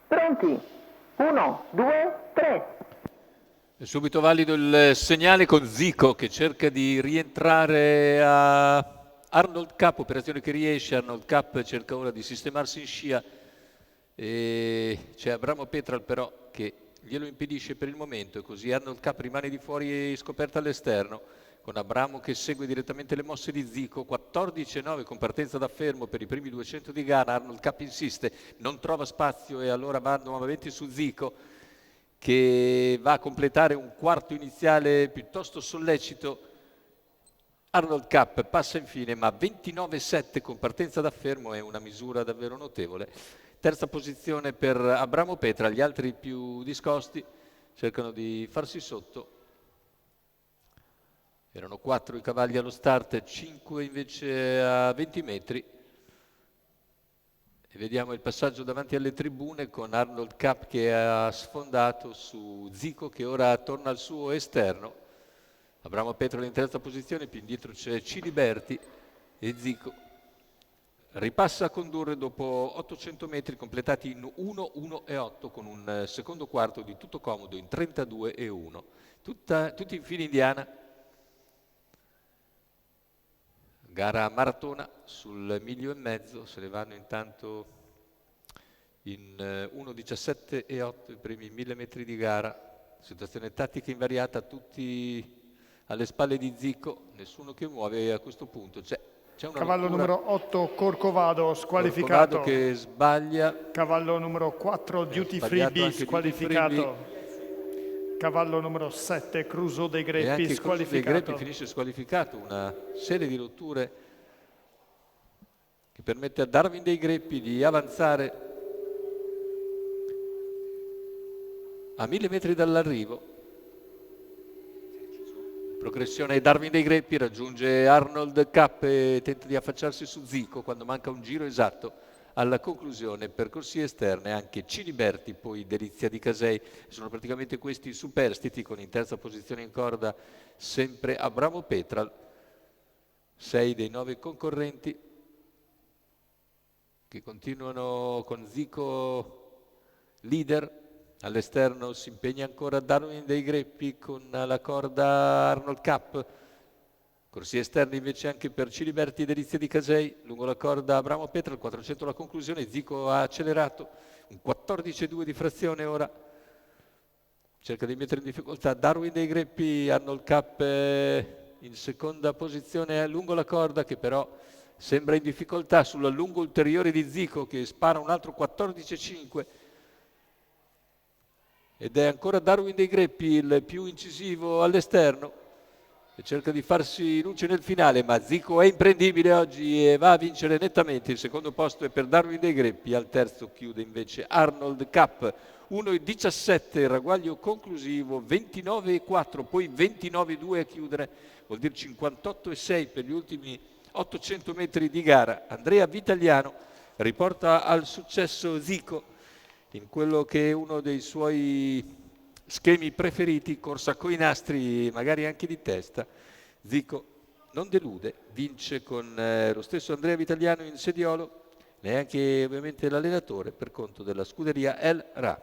Pronti? 1, 2, 3. È subito valido il segnale con Zico che cerca di rientrare a Arnold Cup, operazione che riesce. Arnold Cup cerca ora di sistemarsi in scia e c'è Abramo Petral però che glielo impedisce per il momento, e così Arnold Cup rimane di fuori e scoperta all'esterno, con Abramo che segue direttamente le mosse di Zico. 14,9 con partenza da fermo per i primi 200 di gara. Arnold Cup insiste, non trova spazio e allora va nuovamente su Zico, che va a completare un quarto iniziale piuttosto sollecito. Arnold Cup passa infine, ma 29,7 con partenza da fermo è una misura davvero notevole. Terza posizione per Abramo Petra, gli altri più discosti cercano di farsi sotto. Erano 4 i cavalli allo start, 5 invece a 20 metri. E vediamo il passaggio davanti alle tribune con Arnold Cup che ha sfondato su Zico, che ora torna al suo esterno. Abramo Petrol in terza posizione, più indietro c'è Ciliberti e Zico ripassa a condurre dopo 800 metri completati in 1:1:8 con un secondo quarto di tutto comodo in 32:1. Tutti in fila indiana. Gara maratona sul miglio e mezzo, se ne vanno intanto in 1:17:8 i primi 1000 metri di gara. Situazione tattica invariata, tutti alle spalle di Zico, nessuno che muove a questo punto. C'è una Cavallo rottura. numero 8 Corcovado Corcovado squalificato. che sbaglia. Cavallo numero 4 Duty Free B squalificato. Cavallo numero 7 Cruso dei Greppi e anche squalificato. Dei Greppi finisce squalificato, una serie di rotture che permette a Darwin dei Greppi di avanzare a 1000 metri dall'arrivo. Progressione Darwin dei Greppi, raggiunge Arnold Cup e tenta di affacciarsi su Zico quando manca un giro esatto alla conclusione. Percorsi esterne anche Ciliberti, poi Delizia di Casei. Sono praticamente questi i superstiti, con in terza posizione in corda sempre Abramo Petral. 6 dei 9 concorrenti che continuano con Zico leader. All'esterno si impegna ancora Darwin dei Greppi con la corda Arnold Cup. Corsi esterni invece anche per Ciliberti e Delizia di Casei. Lungo la corda Abramo Petra, il 400 la conclusione. Zico ha accelerato, un 14,2 di frazione ora. Cerca di mettere in difficoltà Darwin dei Greppi. Arnold Cup in seconda posizione lungo la corda, che però sembra in difficoltà sull'allungo ulteriore di Zico, che spara un altro 14,5. Ed è ancora Darwin dei Greppi il più incisivo all'esterno e cerca di farsi luce nel finale, ma Zico è imprendibile oggi e va a vincere nettamente. Il secondo posto è per Darwin dei Greppi, al terzo chiude invece Arnold Cup. 1,17 il ragguaglio conclusivo, 29,4, poi 29,2 a chiudere, vuol dire 58,6 per gli ultimi 800 metri di gara. Andrea Vitaliano riporta al successo Zico in quello che è uno dei suoi schemi preferiti, corsa coi nastri, magari anche di testa. Zico non delude, vince con lo stesso Andrea Vitaliano in sediolo, neanche ovviamente l'allenatore, per conto della scuderia El Ra.